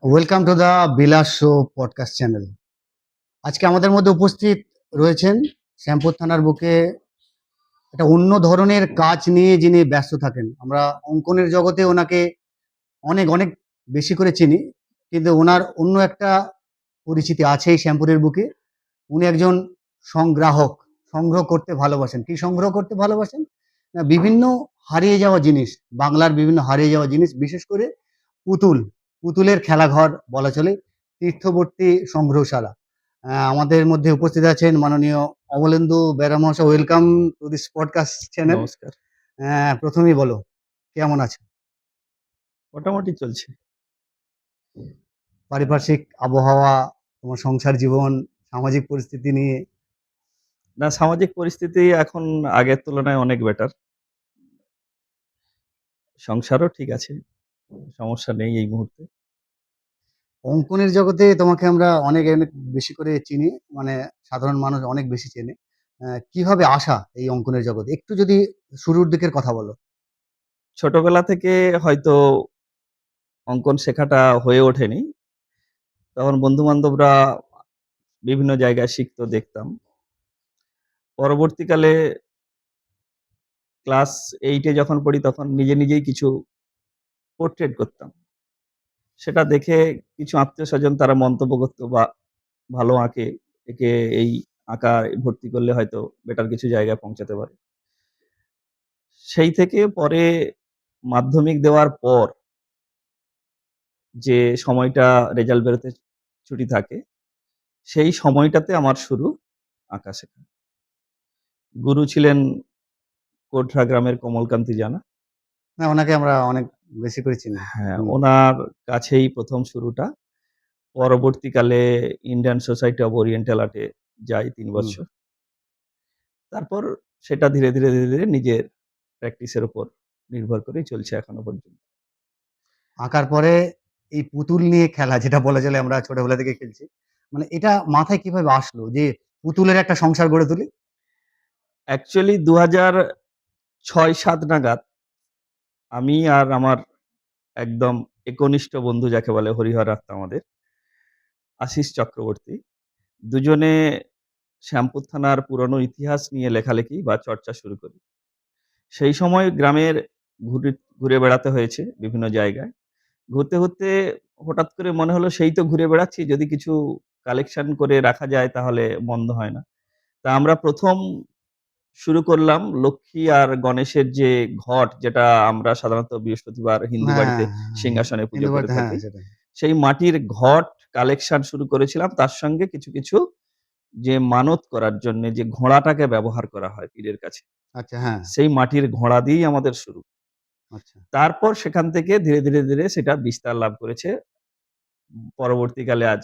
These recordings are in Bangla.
Welcome to the Vilas show podcast channel. আজকে আমাদের মধ্যে উপস্থিত রয়েছেন শ্যামপুর থানার বুকে একটা অন্য ধরনের কাজ নিয়ে যিনি ব্যস্ত থাকেন। আমরা অঙ্কনের জগতে ওনাকে অনেক অনেক বেশি করে চিনি, কিন্তু ওনার অন্য একটা পরিচিতি আছে এই শ্যামপুরের বুকে। উনি একজন সংগ্রাহক, সংগ্রহ করতে ভালোবাসেন। কি সংগ্রহ করতে ভালোবাসেন? না, বিভিন্ন হারিয়ে যাওয়া জিনিস, বাংলার বিভিন্ন হারিয়ে যাওয়া জিনিস, বিশেষ করে পুতুল, পুতুলের খেলাঘর বলা চলে, তীর্থবর্তী সংগ্রহশালা। আমাদের মধ্যে উপস্থিত আছেন মাননীয় অমলেন্দু বেরা মহাশয়। Welcome to this podcast channel. নমস্কার। প্রথমেই বলো, কেমন আছো? মোটামুটি চলছে। পারিপার্শ্বিক আবহাওয়া, তোমার সংসার জীবন, সামাজিক পরিস্থিতি নিয়ে? না, সামাজিক পরিস্থিতি এখন আগের তুলনায় অনেক বেটার। সংসারও ঠিক আছে। সমস্যা নেই এই মুহূর্তে। অঙ্কনের জগতে তোমাকে আমরা অনেক অনেক বেশি করে চিনি, মানে সাধারণ মানুষ অনেক বেশি চেনে। কিভাবে আসা এই অঙ্কনের জগতে, একটু যদি শুরুর দিকের কথা বলো। ছোটবেলা থেকে হয়তো অঙ্কন শেখাটা হয়ে ওঠেনি। তখন বন্ধু-বান্ধবরা বিভিন্ন জায়গায় শিখতো, দেখতাম। পরবর্তীকালে ক্লাস 8 এ যখন পড়ি তখন নিজেই কিছু পোর্ট্রেট করতাম। সেটা দেখে কিছু আত্মীয়স্বজন তারা মন্তব্য করতো, বা ভালো আঁকে, একে এই আঁকায় ভর্তি করলে হয়তো বেটার কিছু জায়গায় পৌঁছাতে পারে। সেই থেকে পরে মাধ্যমিক দেওয়ার পর যে সময়টা রেজাল্ট বেরোতে ছুটি থাকে, সেই সময়টাতে আমার শুরু আঁকা শেখা। গুরু ছিলেন কোটরা গ্রামের কমলকান্তি জানা। হ্যাঁ, ওনাকে আমরা অনেক বেশি করে চিনি। হ্যাঁ, হুম। ওনার কাছেই প্রথম শুরুটা। পরবর্তীকালে ইন্ডিয়ান সোসাইটি অব ওরিয়েন্টাল আর্টে যাই ৩ হুম। বছর। তারপর সেটা ধীরে ধীরে নিজের প্র্যাকটিসের উপর নির্ভর করেই চলছে এখনো পর্যন্ত। আঁকার পরে এই পুতুল নিয়ে খেলা, যেটা বলা চলে আমরা ছোটবেলা থেকে খেলছি, মানে এটা মাথায় কিভাবে আসলো যে পুতুলের একটা সংসার গড়ে তুলি? অ্যাকচুয়ালি ২০০৬-৭ নাগাদ আমি আর আমার একদম একনিষ্ঠ বন্ধু যাকে বলে, হরিহর আত্মা আমাদের, আশিস চক্রবর্তী, দুজনে শ্যামপুর থানার পুরনো ইতিহাস নিয়ে লেখালেখি বা চর্চা শুরু করি। সেই সময় গ্রামের ঘুরে ঘুরে বেড়াতে হয়েছে বিভিন্ন জায়গায়। ঘুরতে হঠাৎ করে মনে হলো সেই তো ঘুরে বেড়াচ্ছি, যদি কিছু কালেকশন করে রাখা যায় তাহলে মন্দ হয় না। তা আমরা ১ম শুরু করলাম লক্ষ্মী আর গণেশের যে ঘট, যেটা আমরা সাধারণত বৃহস্পতিবার হিন্দু হ্যাঁ, বাড়িতে সিংহাসনে পুজো হিন্দু করে বাড়িতে, হ্যাঁ, থাকি। সেটাই। সেই মাটির ঘট কালেকশন শুরু করেছিলাম। তার সঙ্গে কিছু যে মানত করার জন্যে যে ঘোড়াটাকে ব্যবহার করা হয় পীরের কাছে, আচ্ছা, হ্যাঁ, সেই মাটির ঘোড়া দিয়েই আমাদের শুরু। আচ্ছা। তারপর সেখান থেকে ধীরে ধীরে সেটা বিস্তার লাভ করেছে। পরবর্তীকালে আজ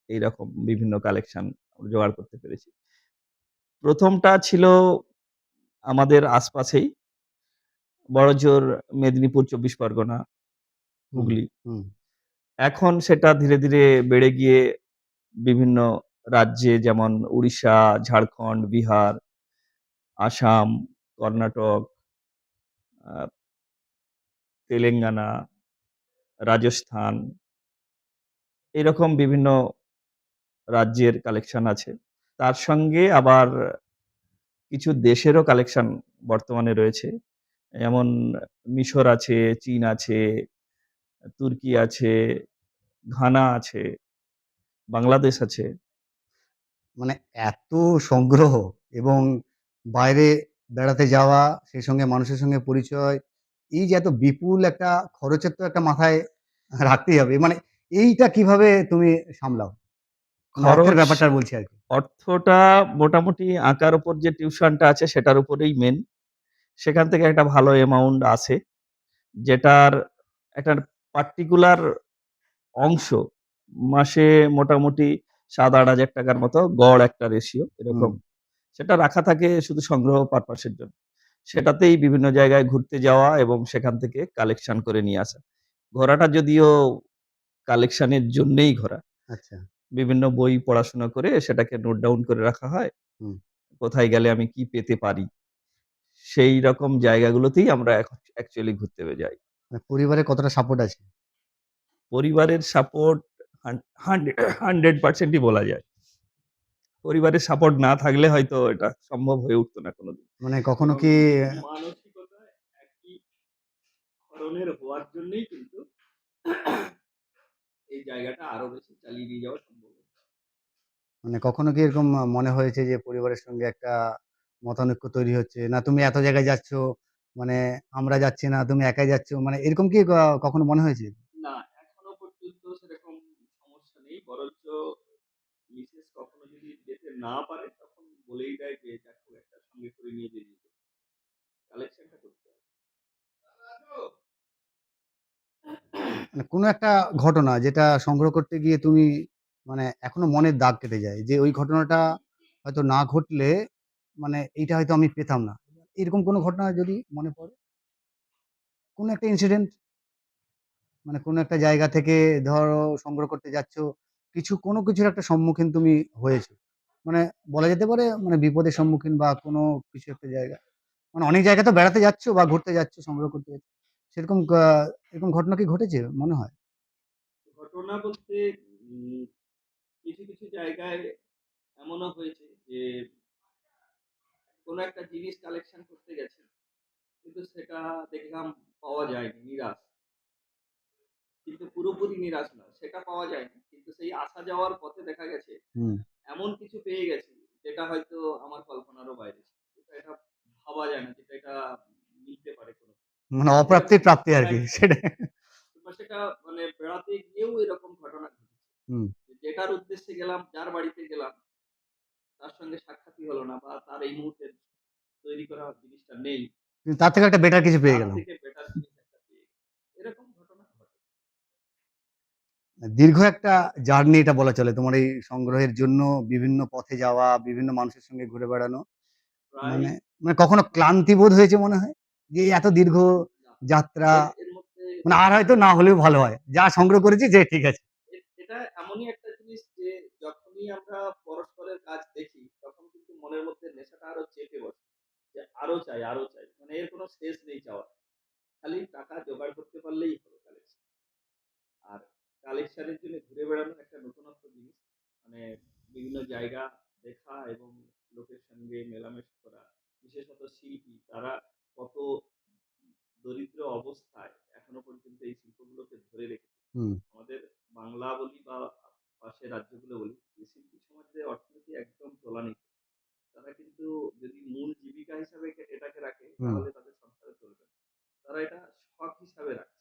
এইরকম বিভিন্ন কালেকশন জোগাড় করতে পেরেছি। ১ম টা ছিল আমাদের আশপাশেই, বড়জোর মেদিনীপুর, ২৪ পরগনা, হুম, হুগলি। হুম। এখন সেটা ধীরে ধীরে বেড়ে গিয়ে বিভিন্ন রাজ্যে, যেমন উড়িষ্যা, ঝাড়খণ্ড, বিহার, আসাম, কর্ণাটক, আ তেলেঙ্গানা, রাজস্থান, এরকম বিভিন্ন রাজ্যের কালেকশন আছে। তার সঙ্গে আবার কিছু দেশেরও কালেকশন বর্তমানে রয়েছে। যেমন মিশর আছে, চীন আছে, তুর্কি আছে, ঘানা আছে, বাংলাদেশ আছে। মানে এত সংগ্রহ, এবং বাইরে বেড়াতে যাওয়া, সেই সঙ্গে মানুষের সঙ্গে পরিচয়, এই যে এত বিপুল একটা খরচের তো একটা মাথায় রাখতেই হবে। মানে এইটা কিভাবে তুমি সামলাও? মানে অর্থের খরচ, ব্যাপারটা বলছি আরকি। অর্থটা মোটামুটি আঁকার উপর যে টিউশনটা আছে সেটার উপরেই মেইন। সেখান থেকে একটা ভালো অ্যামাউন্ট আসে। যেটার একটা পার্টিকুলার অংশ মাসে মোটামুটি ৭,০০০-৮,০০০ টাকার মতো গড় একটা রেশিও হুম। এরকম। সেটা রাখা থাকে শুধু সংগ্রহ পারপাস এর জন্য। সেটাতেই বিভিন্ন জায়গায় ঘুরতে যাওয়া এবং সেখান থেকে কালেকশন করে নিয়ে আসা। ঘোরাটা যদিও কালেকশন এর জন্যেই ঘোরা। আচ্ছা। বিভিন্ন বই পড়াশোনা করে সেটাকে নোট ডাউন করে রাখা হয়। হুম। কোথায় গেলে আমি কি পেতে পারি? সেই রকম জায়গাগুলোতেই আমরা এখন অ্যাকচুয়ালি ঘুরতে যাই। পরিবারে কতটা সাপোর্ট আছে? পরিবারের সাপোর্ট 100% বলা যায়। পরিবারের সাপোর্ট না থাকলে হয়তো এটা সম্ভব হয়ে উঠতো না কোনোদিন। মানে কখনো এবং কি মানসিকতা একই ধরনের হওয়ার জন্যই কিন্তু এই জায়গাটা আরো বেশি চালিয়ে নিয়ে যাওয়া সম্ভব হচ্ছে। মানে কখনো কি এরকম মনে হয়েছে যে পরিবারের সঙ্গে একটা মতানৈক্য তৈরি হচ্ছে? না তুমি এত জায়গায় যাচ্ছ, মানে আমরা যাচ্ছি না, তুমি একাই যাচ্ছ। মানে এরকম কি কখনো মনে হয়েছে? না, এখনো পর্যন্ত সেরকম সমস্যা নেই। বরঞ্চ মিসেস কখনো যদি যেতে না পারে তখন বলেই দেয় যে, "যাক খুব একটা সঙ্গে করে নিয়ে বেরিয়ে পড়ি। কালেকশনটা করতে হবে।" মানে কোনো একটা ঘটনা যেটা সংগ্রহ করতে গিয়ে তুমি মানে এখনো মনের দাগ কেটে যায় যে ওই ঘটনাটা হয়তো না ঘটলে মানে এইটা হয়তো আমি পেতাম না। এরকম কোনো ঘটনা যদি মনে পড়ে? কোনো একটা ইনসিডেন্ট মানে কোনো একটা জায়গা থেকে ধরো সংগ্রহ করতে যাচ্ছ, কোনো কিছুর একটা সম্মুখীন তুমি হয়েছো। মানে বলা যেতে পারে মানে বিপদের সম্মুখীন বা কোনো কিছু একটা জায়গা। মানে অনেক জায়গায় তো বেড়াতে যাচ্ছ বা ঘুরতে যাচ্ছ, সংগ্রহ করতে যাচ্ছ। সেরকম এরকম ঘটনা কি ঘটেছে মনে হয়? ঘটনা বলতে কিছু, কিছু জায়গায় এমনও হয়েছে যে কোনো একটা জিনিস কালেকশন করতে গেছি। কিন্তু সেটা দেখলাম পাওয়া যায়নি, নিরাশ। কিন্তু পুরোপুরি নিরাশ না, সেটা পাওয়া যায়নি। কিন্তু সেই আসা যাওয়ার পথে দেখা গেছে হুম। এমন কিছু পেয়ে গেছি যেটা হয়তো আমার কল্পনারও বাইরে ছিল। এটা ভাবা যায় না যেটা এটা মিলতে পারে কোনো। মানে এরকম অপ্রাপ্তির প্রাপ্তি আরকি একদম। সেটাই। বা সেটা মানে বেড়াতে গিয়েও এরকম ঘটনা ঘটেছে। হুম। যেটার উদ্দেশ্যে গেলাম, যার বাড়িতে গেলাম, তার সঙ্গে সাক্ষাৎই হলো না বা তার এই মুহূর্তে তৈরি করা জিনিসটা নেই। কিন্তু তার থেকে একটা বেটার কিছু পেয়ে তার গেলাম। থেকে বেটার জিনিস একটা পেয়ে গেলাম। এরকম ঘটনা ঘটে। দীর্ঘ একটা জার্নি এটা বলা চলে। তোমার এই সংগ্রহের জন্য বিভিন্ন পথে যাওয়া, বিভিন্ন মানুষের সঙ্গে ঘুরে বেড়ানো। প্রায় মানে মানে কখনো ক্লান্তি বোধ হয়েছে মনে হয়? যে এই এত দীর্ঘ না, যাত্রা এর মধ্যে মানে আর হয়তো না হলেও ভালো হয়। যা সংগ্রহ করেছি যে ঠিক আছে। এটা এমনই একটা জিনিস যে যখনই আমরা পরস্পরের কাজ দেখি তখন কিন্তু মনের মধ্যে নেশাটা আরো চেপে বসে। যে আরো চাই, আরো চাই। মানে এর কোনো শেষ নেই চাওয়ার। খালি টাকা জোগাড় করতে পারলেই হবে কালেকশন। আর কালেকশনের জন্য ঘুরে বেড়ানো একটা নতুনত্ব জিনিস। মানে বিভিন্ন জায়গা দেখা এবং লোকের সঙ্গে মেলামেশা করা। বিশেষত শিল্পী তারা কত দরিদ্র অবস্থায় এখনো পর্যন্ত এই শিল্পগুলোকে ধরে রেখেছে। হুম, আমাদের বাংলা বলি বা পাশের রাজ্যগুলো বলি, এই শিল্পী সমাজের অর্থনীতি একদম তলানিতে। তারা কিন্তু যদি মূল জীবিকা হিসাবে এটাকে রাখে হুম, তাহলে তাদের সংসারে চলবে না। তারা এটা শখ হিসাবে রাখছে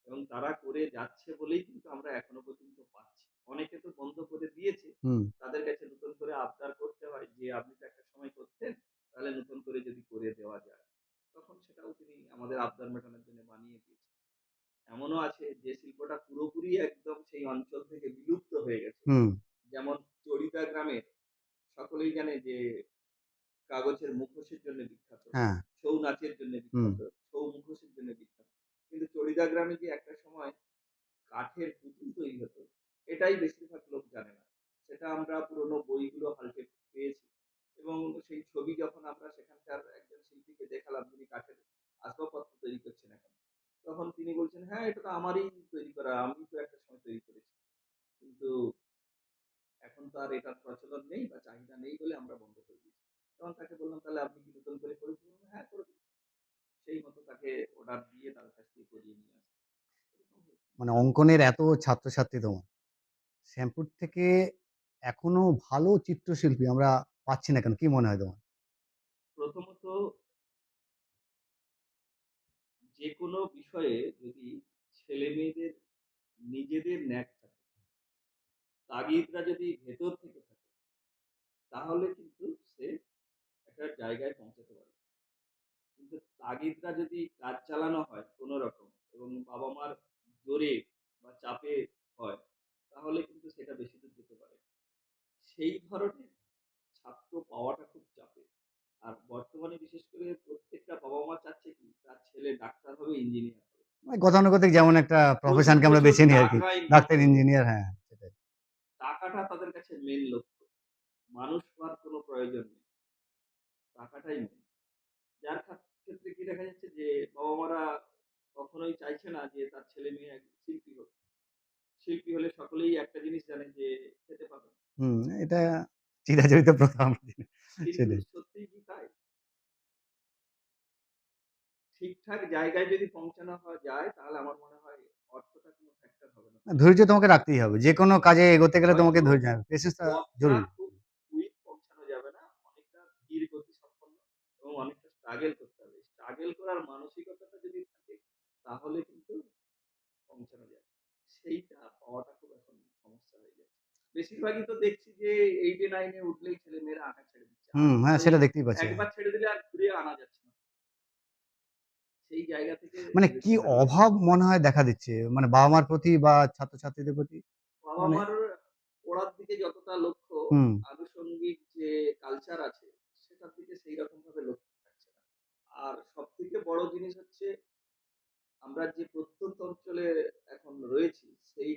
এবং তারা করে যাচ্ছে বলেই কিন্তু আমরা এখনো পর্যন্ত পাচ্ছি। অনেকে তো বন্ধ করে দিয়েছে। হুম। তাদের কাছে নতুন করে আবদার করতে হয় যে আপনি তো একটা সময় করতেন, তাহলে নতুন করে যদি করে দেওয়া যায়। তখন সেটাও তিনি আমাদের আবদার মেটানোর জন্য বানিয়ে দিয়েছেন। এমনও আছে যে শিল্পটা পুরোপুরি একদম সেই অঞ্চল থেকে বিলুপ্ত হয়ে গেছে। হুম, যেমন চড়িদা গ্রামে সকলেই জানে যে কাগজের মুখোশের জন্য বিখ্যাত, হ্যাঁ, ছৌ নাচের জন্য হুম, বিখ্যাত, ছৌ মুখোশের জন্য বিখ্যাত। কিন্তু চড়িদা গ্রামে যে একটা সময় কাঠের পুতুল তৈরি হতো, এটাই বেশিরভাগ লোক জানে না। সেটা আমরা পুরনো বইগুলো হালকা পেয়েছি এবং সেই ছবি যখন আমরা সেখানকার একজন শিল্পীকে দেখালাম যিনি কাঠের আসবাবপত্র তৈরি করছেন এখন। তখন তিনি বলছেন, "হ্যাঁ, এটা তো আমারই তৈরি করা। আমি তো একটা সময় তৈরি করেছি। কিন্তু এখন তো আর এটার প্রচলন নেই বা চাহিদা নেই বলে আমরা বন্ধ করে দিয়েছি।" তখন তাকে বললাম, "তাহলে আপনি কি নতুন করে করে দিবেন?" "হ্যাঁ, করে দিন।" সেই মতো তাকে অর্ডার দিয়ে তার কাছ থেকে করিয়ে নিয়ে আসি। এরকম হয়েছে। মানে অঙ্কনের এত ছাত্রছাত্রী তোমার। শ্যামপুর থেকে এখনো ভালো চিত্রশিল্পী আমরা পাচ্ছি না কেন? কি মনে হয় তোমার? প্রথমত যেকোনো বিষয়ে যদি ছেলেমেয়েদের নিজেদের ন্যাক থাকে, তাগিদটা যদি ভেতর থেকে থাকে, তাহলে কিন্তু সে একটা জায়গায় পৌঁছাতে পারবে। কিন্তু তাগিদটা যদি কাজ চালানো হয় কোনো রকম এবং বাবা-মার জোরে বা চাপে হয়, তাহলে কিন্তু সেটা বেশি দূর যেতে পারে না। সেই ধরনের ছাত্র পাওয়াটা খুব চাপের। আর বর্তমানে বিশেষ করে প্রত্যেকটা বাবা-মা চাচ্ছে কি তার ছেলে ডাক্তার হবে, ইঞ্জিনিয়ার হবে। মানে গতানুগতিক যেমন একটা প্রচুর, প্রফেশনকে আমরা প্রচুর বেছে নিই আরকি। টাকা ইনকাম ডাক্তার, করবে। ইঞ্জিনিয়ার হ্যাঁ, সেটাই। টাকাটা তাদের কাছে মেইন লক্ষ্য। মানুষ হওয়ার কোনো প্রয়োজন নেই। টাকাটাই মেইন। যার ক্ষেত্রে কি দেখা যাচ্ছে যে বাবা-মারা কখনোই চাইছে না যে তার ছেলে-মেয়ে একজন শিল্পী হোক। শিল্পী হলে সকলেই একটা জিনিস জানে যে খেতে পাবে না। এটা চিরাচরিত প্রথা আমরা জানি। কিন্তু সেটাই। সত্যিই কি তাই? ঠিকঠাক জায়গায় যদি পৌঁছানো যায় তাহলে আমার মনে হয় অর্থটা কোনো ফ্যাক্টর হবে না। ধৈর্য তোমাকে রাখতেই হবে। যেকোনো কাজে এগোতে গেলে তোমাকে হয়তো ধৈর্য পেশেন্সটা পথটা জরুরি। খুব কুইক পৌঁছানো যাবে না। অনেকটা ধীর গতি সম্পন্ন এবং অনেকটা স্ট্রাগল করতে হবে। স্ট্রাগল করার মানসিকতাটা যদি থাকে তাহলে কিন্তু পৌঁছানো যায়। সেইটা পাওয়াটা খুব এখন সমস্যা হয়ে যাচ্ছে। বেশিরভাগই তো দেখছি যে 8 এ 9 এ উঠলেই ছেলেমেয়েরা আঁকা ছেড়ে দিচ্ছে। আর হ্যাঁ, ওই সেটা দেখতেই পাচ্ছি। একবার ছেড়ে দিলে আর ঘুরিয়ে আনা যাচ্ছে না। সেই জায়গা থেকে মানে কি বিরতি হারিয়ে অভাব মনে হয় দেখা দিচ্ছে? মানে বাবা-মার প্রতি বা ছাত্রছাত্রীদের প্রতি? মানে বাবা-মার পড়ার দিকে যতটা লক্ষ্য, হুম, আনুষঙ্গিক যে কালচার আছে, সেটার দিকে সেইরকমভাবে লক্ষ্য থাকছে না। আর সবথেকে বড় জিনিস হচ্ছে আমরা যে প্রত্যন্ত অঞ্চলে এখন রয়েছি, সেই